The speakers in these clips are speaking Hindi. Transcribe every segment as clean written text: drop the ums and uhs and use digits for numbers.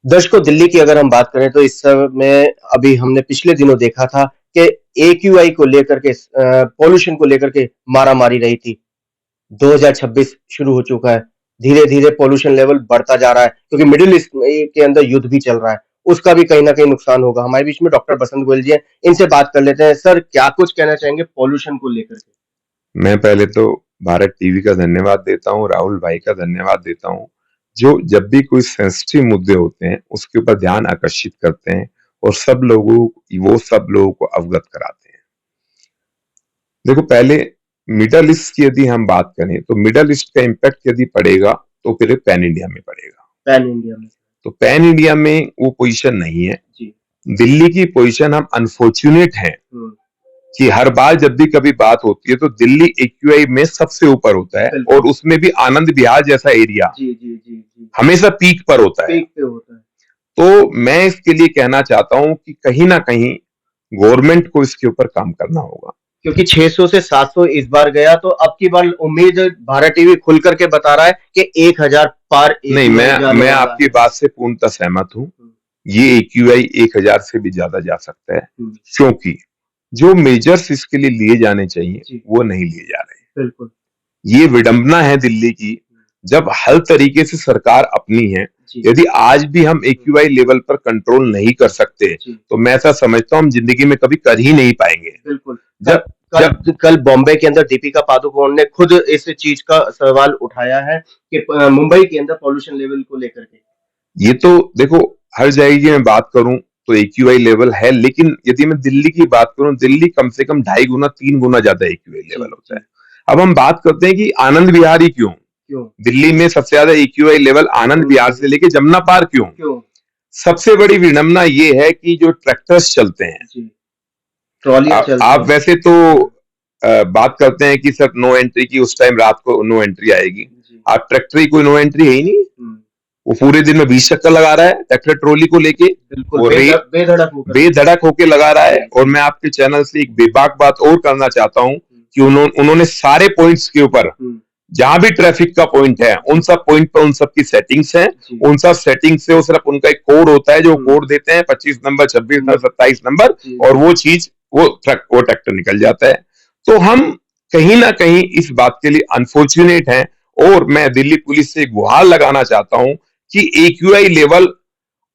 दर्शकों, दिल्ली की अगर हम बात करें तो इस समय अभी हमने पिछले दिनों देखा था कि एक्यूआई को लेकर के पॉल्यूशन को लेकर के मारामारी रही थी। 2026 शुरू हो चुका है। धीरे-धीरे पॉल्यूशन लेवल बढ़ता जा रहा है क्योंकि मिडिल ईस्ट के अंदर युद्ध भी चल रहा है। उसका भी कहीं न कहीं नुकसान होगा। हमारे बीच में डॉक्टर बसंत गोयल जी हैं, इनसे बात कर लेते हैं। सर, क्या कुछ कहना चाहेंगे पॉल्यूशन को लेकर के? मैं पहले तो भारत टीवी का धन्यवाद देता हूँ, राहुल भाई का धन्यवाद देता हूँ, जो जब भी कोई सेंसिटिव मुद्दे होते हैं, उसके ऊपर ध्यान आकर्षित करते हैं और वो सब लोगों को अवगत कराते हैं। देखो, पहले मिडल ईस्ट की यदि हम बात करें तो मिडल ईस्ट का इम्पैक्ट यदि पड़ेगा तो फिर पैन इंडिया में पड़ेगा। पैन इंडिया में। तो पैन इंडिया में वो पोजीशन नहीं है। जी। दिल्ली की पोजीशन, हम अनफॉर्चुनेट हैं कि हर बार जब भी कभी बात होती है तो दिल्ली एक्यूआई में सबसे ऊपर होता है और उसमें भी आनंद विहार जैसा एरिया जी जी जी जी हमेशा पीक पर होता है। पीक पे होता है। तो मैं इसके लिए कहना चाहता हूं कि कहीं ना कहीं गवर्नमेंट को इसके ऊपर काम करना होगा, क्योंकि 600 से 700 इस बार गया, तो अब की बार उम्मीद भारत टीवी खुल करके बता रहा है कि 1000 पार नहीं। मैं आपकी बात से पूर्णतः सहमत हूं। ये एक्यूआई 1000 से भी ज्यादा जा सकता है, क्योंकि जो मेजर्स इसके लिए लिए जाने चाहिए वो नहीं लिए जा रहे। बिल्कुल। ये विडंबना है दिल्ली की, जब हर तरीके से सरकार अपनी है। यदि आज भी हम एक्यूआई लेवल पर कंट्रोल नहीं कर सकते तो मैं ऐसा समझता हूं हम जिंदगी में कभी कर ही नहीं पाएंगे। बिल्कुल। कल बॉम्बे के अंदर दीपिका पादुकोण ने खुद इस चीज का सवाल उठाया है कि मुंबई के अंदर पॉल्यूशन लेवल को लेकर के। ये तो देखो, हर जगह की मैं बात करूं तो एक्यूआई लेवल है, लेकिन यदि मैं दिल्ली की बात करूं, दिल्ली कम से कम 2.5 गुना 3 गुना ज्यादा एक्यूआई लेवल होता है। अब हम बात करते हैं कि आनंद विहार ही क्यों? दिल्ली में सबसे ज्यादा एक्यूआई लेवल आनंद विहार से लेके जमुना पार क्यों? सबसे बड़ी विडंबना ये है कि जो ट्रैक्टर्स चलते हैं, आप वैसे तो बात करते हैं कि सर नो एंट्री की, उस टाइम रात को नो एंट्री आएगी। आप ट्रैक्टर की कोई नो एंट्री है ही नहीं। वो पूरे दिन में 20 चक्कर लगा रहा है ट्रैक्टर ट्रॉली को लेके, बेधड़क होके लगा रहा है। और मैं आपके चैनल से एक बेबाक बात और करना चाहता हूं कि उन्होंने सारे पॉइंट्स के ऊपर, जहां भी ट्रैफिक का पॉइंट है, उन सब पॉइंट पर उन सब की सेटिंग्स हैं। उन सब सेटिंग से वो सिर्फ उनका एक कोड होता है, जो कोड देते हैं 25 नंबर, 26 नंबर, 27 नंबर, और वो चीज वो ट्रैक्टर निकल जाता है। तो हम कहीं ना कहीं इस बात के लिए अनफॉर्चुनेट हैं। और मैं दिल्ली पुलिस से गुहार लगाना चाहता हूं कि एक्यूआई लेवल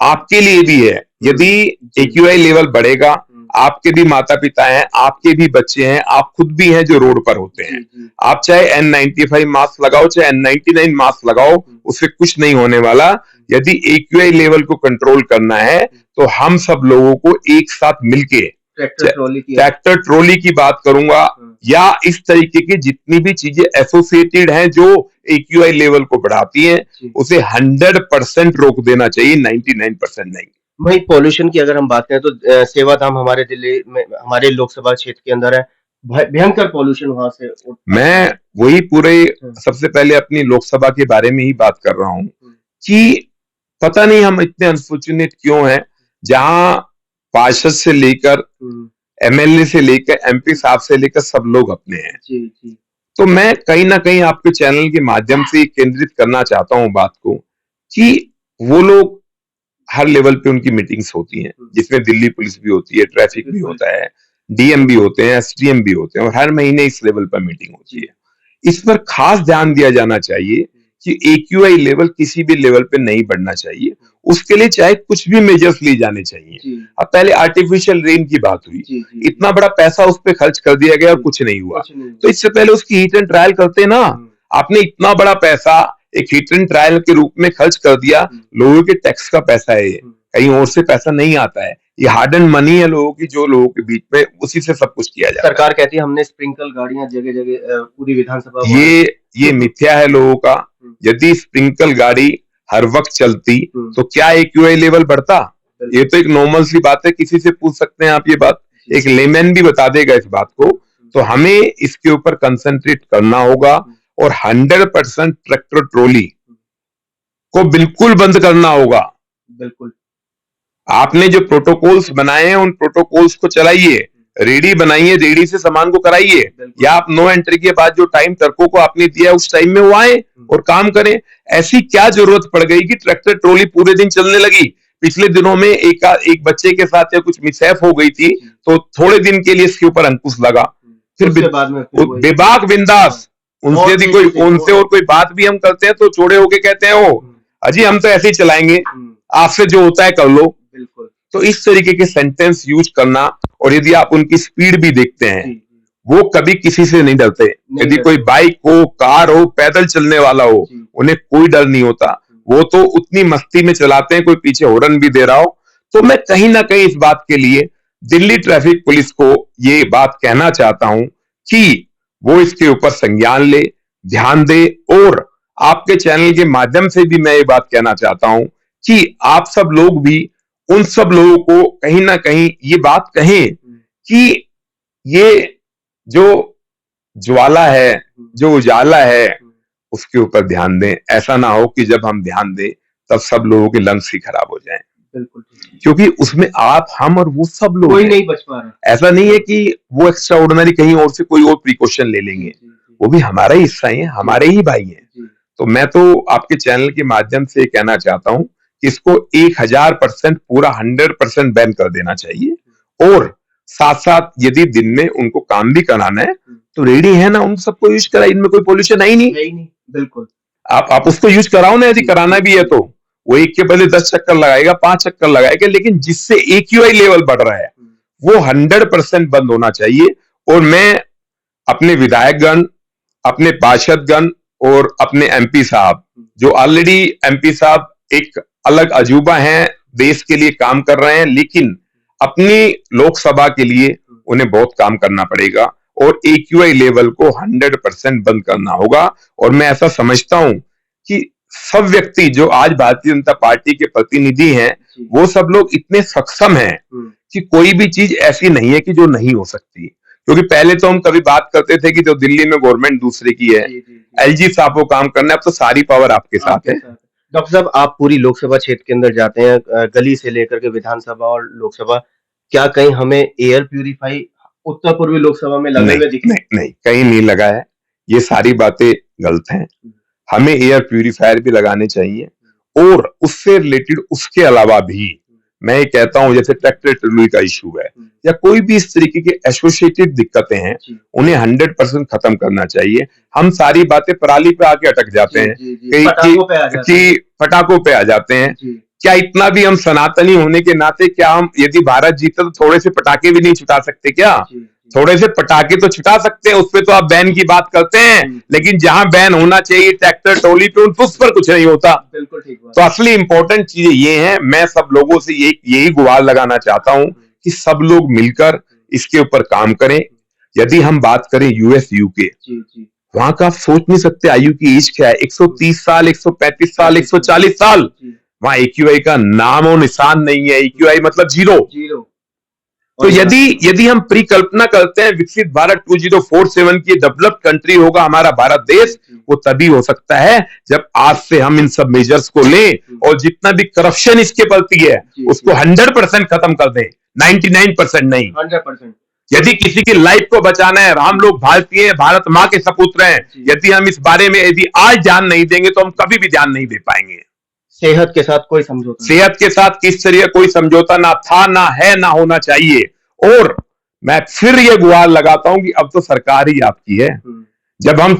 आपके लिए भी है। यदि एक्यूआई लेवल बढ़ेगा, आपके भी माता पिता हैं, आपके भी बच्चे हैं, आप खुद भी हैं जो रोड पर होते हैं। आप चाहे N95 मास्क लगाओ, चाहे N99 मास्क लगाओ, उससे कुछ नहीं होने वाला। यदि एक्यूआई लेवल को कंट्रोल करना है तो हम सब लोगों को एक साथ मिलके ट्रैक्टर ट्रॉली की बात करूंगा, या इस तरीके की जितनी भी चीजें एसोसिएटेड हैं जो एक्यूआई लेवल को बढ़ाती हैं, उसे 100% रोक देना चाहिए, 99% नहीं। वही पॉल्यूशन की अगर हम बात करें तो सेवाधाम हमारे दिल्ली में, हमारे लोकसभा क्षेत्र के अंदर है। भयंकर पॉल्यूशन वहां से। मैं वही पूरे सबसे पहले अपनी लोकसभा के बारे में ही बात कर रहा हूं कि पता नहीं हम इतने अनफॉर्चुनेट क्यों हैं, जहां पार्षद से लेकर एमएलए से लेकर एमपी साहब से लेकर सब लोग अपने हैं। तो मैं कहीं ना कहीं आपके चैनल के माध्यम से केंद्रित करना चाहता हूं बात को, कि वो लोग हर लेवल पे उनकी मीटिंग्स होती हैं, जिसमें दिल्ली पुलिस भी होती है, ट्रैफिक भी होता है, डीएम भी होते हैं, एसडीएम भी होते हैं, और हर महीने इस लेवल पर मीटिंग होती है। इस पर खास ध्यान दिया जाना चाहिए कि एक्यूआई लेवल किसी भी लेवल पे नहीं बढ़ना चाहिए। उसके लिए चाहे कुछ भी मेजर्स लिए जाने चाहिए। अब पहले आर्टिफिशियल रेन की बात हुई, इतना बड़ा पैसा उस पर खर्च कर दिया गया और कुछ नहीं हुआ। तो इससे पहले उसकी हीट एंड ट्रायल करते ना। आपने इतना बड़ा पैसा एक हीट एंड ट्रायल के रूप में खर्च कर दिया, लोगों के टैक्स का पैसा है, कहीं और से पैसा नहीं आता है। ये हार्ड एंड मनी है लोगों की, जो लोगों के बीच में उसी से सब कुछ किया जाता है। सरकार कहती है हमने स्प्रिंकल गाड़ियां जगह जगह पूरी विधानसभा। ये मिथ्या है लोगों का। यदि स्प्रिंकल गाड़ी हर वक्त चलती तो क्या एक्यूआई लेवल बढ़ता? ये तो एक नॉर्मल सी बात है, किसी से पूछ सकते हैं आप ये बात, एक लेमैन भी बता देगा इस बात को। तो हमें इसके ऊपर कंसंट्रेट करना होगा और 100% ट्रैक्टर ट्रॉली को बिल्कुल बंद करना होगा। बिल्कुल। आपने जो प्रोटोकॉल्स बनाए हैं उन प्रोटोकॉल्स को चलाइए, रेडी बनाइए, रेडी से सामान को कराइए, या आप नो एंट्री के बाद जो टाइम ट्रकों को आपने दिया उस टाइम में वो आए और काम करें। ऐसी क्या जरूरत पड़ गई कि ट्रैक्टर ट्रॉली पूरे दिन चलने लगी? पिछले दिनों में एक बच्चे के साथ या कुछ मिसहैप हो गई थी, तो थोड़े दिन के लिए इसके ऊपर अंकुश लगा, फिर बेबाक बिंदास उनसे यदि उनसे और कोई बात भी हम करते हैं तो चौड़े होके कहते हैं वो अजी हम तो ऐसे ही चलाएंगे, आपसे जो होता है कर लो। बिल्कुल। तो इस तरीके के सेंटेंस यूज करना, और यदि आप उनकी स्पीड भी देखते हैं, वो कभी किसी से नहीं डरते। यदि कोई बाइक हो, कार हो, पैदल चलने वाला हो, उन्हें कोई डर नहीं होता। वो तो उतनी मस्ती में चलाते हैं, कोई पीछे हॉर्न भी दे रहा हो। तो मैं कहीं ना कहीं इस बात के लिए दिल्ली ट्रैफिक पुलिस को ये बात कहना चाहता हूं कि वो इसके ऊपर संज्ञान ले, ध्यान दे, और आपके चैनल के माध्यम से भी मैं ये बात कहना चाहता हूं कि आप सब लोग भी उन सब लोगों को कहीं ना कहीं ये बात कहें कि ये जो ज्वाला है, जो उजाला है, उसके ऊपर ध्यान दें। ऐसा ना हो कि जब हम ध्यान दें तब सब लोगों के लंग्स ही खराब हो जाएं। बिल्कुल, क्योंकि उसमें आप, हम और वो सब लोग कोई नहीं बच पा रहा। ऐसा नहीं है कि वो एक्स्ट्रा ऑर्डिनरी कहीं और से कोई और प्रिकॉशन ले लेंगे, वो भी हमारा ही हिस्सा है, हमारे ही भाई हैं। तो मैं तो आपके चैनल के माध्यम से कहना चाहता हूं कि इसको 1000% पूरा 100% बैन कर देना चाहिए, और साथ साथ यदि दिन में उनको काम भी कराना है तो रेडी है ना, उन सबको यूज करा, इनमें कोई पोल्यूशन है ही नहीं। बिल्कुल, आप उसको यूज कराओ ना, यदि कराना भी है तो वो एक के बदले 10 चक्कर लगाएगा, 5 चक्कर लगाएगा, लेकिन जिससे AQI लेवल बढ़ रहा है वो 100% बंद होना चाहिए। और मैं अपने विधायकगण, अपने पार्षदगण और अपने MP साहब, जो ऑलरेडी MP साहब एक अलग अजूबा हैं, देश के लिए काम कर रहे हैं, लेकिन अपनी लोकसभा के लिए उन्हें बहुत काम करना पड़ेगा, और AQI लेवल को 100% बंद करना होगा। और मैं ऐसा समझता हूं कि सब व्यक्ति जो आज भारतीय जनता पार्टी के प्रतिनिधि हैं, वो सब लोग इतने सक्षम हैं कि कोई भी चीज ऐसी नहीं है कि जो नहीं हो सकती। क्योंकि पहले तो हम कभी बात करते थे कि जो दिल्ली में गवर्नमेंट दूसरे की है, LG साहब को काम करना है, अब तो सारी पावर आपके साथ है। डॉक्टर साहब, आप पूरी लोकसभा क्षेत्र के अंदर जाते हैं, गली से लेकर के विधानसभा और लोकसभा, क्या कहीं हमें एयर प्यूरिफाई उत्तर पूर्वी लोकसभा में लगे हुए दिखे? नहीं, कहीं नहीं लगा है। ये सारी बातें गलत हैं। हमें एयर प्यूरिफायर भी लगाने चाहिए, और उससे रिलेटेड उसके अलावा भी मैं ये कहता हूं, जैसे ट्रैक्टर ट्रॉली का इशू है या कोई भी इस तरीके के एसोसिएटेड दिक्कतें हैं, उन्हें 100% खत्म करना चाहिए। हम सारी बातें पराली पे आके अटक जाते हैं कि पटाखों पे आ जाते हैं। क्या इतना भी हम सनातनी होने के नाते, क्या हम यदि भारत जीता तो थोड़े से पटाखे भी नहीं छुटा सकते क्या? थोड़े से पटाखे तो छुटा सकते हैं, उस पर तो आप बैन की बात करते हैं, लेकिन जहां बैन होना चाहिए ट्रैक्टर ट्रॉली पे, उस पर कुछ नहीं होता। बिल्कुल ठीक बात। तो असली इंपॉर्टेंट चीजें ये हैं। मैं सब लोगों से यही गुहार लगाना चाहता हूं कि सब लोग मिलकर इसके ऊपर काम करें। यदि हम बात करें US UK, वहां का आप सोच नहीं सकते आयु की एज क्या है, 130 साल, 135 साल, 140 साल। वहां AQI का नाम और निशान नहीं है। AQI मतलब जीरो। तो यदि हम परिकल्पना करते हैं विकसित भारत 2047 की डेवलप्ड कंट्री होगा हमारा भारत देश, वो तभी हो सकता है जब आज से हम इन सब मेजर्स को लें, और जितना भी करप्शन इसके प्रति है उसको 100% खत्म कर दें, 99% नहीं, 100%। यदि किसी की लाइफ को बचाना है, हम लोग भारतीय हैं, भारत माँ के सपुत्र हैं, यदि हम इस बारे में यदि आज ध्यान नहीं देंगे तो हम कभी भी ध्यान नहीं दे पाएंगे। सेहत के साथ कोई समझौता, सेहत के साथ किस तरह कोई समझौता ना था, ना है, ना होना चाहिए। और मैं फिर ये गुहार लगाता हूं कि अब तो सरकार ही आपकी है। जब हम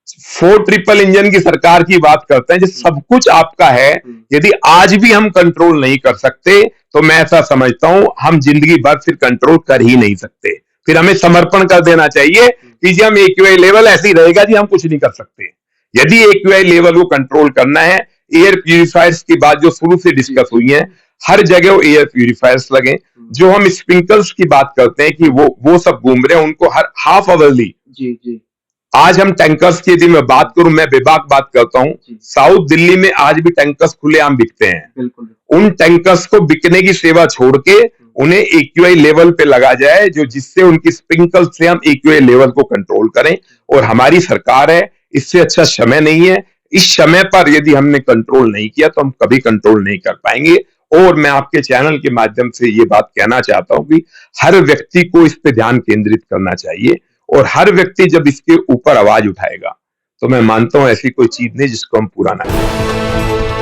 4 ट्रिपल इंजन की सरकार की बात करते हैं, जो सब कुछ आपका है, यदि आज भी हम कंट्रोल नहीं कर सकते तो मैं ऐसा समझता हूं हम जिंदगी भर फिर कंट्रोल कर ही नहीं सकते। फिर हमें समर्पण कर देना चाहिए कि जी हम AQI लेवल ऐसे ही रहेगा जी, हम कुछ नहीं कर सकते। यदि AQI लेवल को कंट्रोल करना है, एयर प्यूरिफायर्स की बात जो शुरू से डिस्कस हुई है, हर जगह वो एयर प्यूरिफायर्स लगे। जो हम स्प्रिंकल्स की बात करते हैं कि वो सब घूम रहे हैं, उनको हर हाफ आवरली। आज हम टैंकर्स की यदि मैं बात करूं, मैं बेबाक बात करता हूं, साउथ दिल्ली में आज भी टैंकर्स खुलेआम बिकते हैं। उन टैंकर्स को बिकने की सेवा छोड़ के उन्हें AQI लेवल पे लगा जाए, जो जिससे उनकी स्प्रिंकल से हम AQI लेवल को कंट्रोल करें। और हमारी सरकार है, इससे अच्छा समय नहीं है। इस समय पर यदि हमने कंट्रोल नहीं किया तो हम कभी कंट्रोल नहीं कर पाएंगे। और मैं आपके चैनल के माध्यम से ये बात कहना चाहता हूं कि हर व्यक्ति को इस पे ध्यान केंद्रित करना चाहिए, और हर व्यक्ति जब इसके ऊपर आवाज उठाएगा तो मैं मानता हूं ऐसी कोई चीज नहीं जिसको हम पूरा ना करें।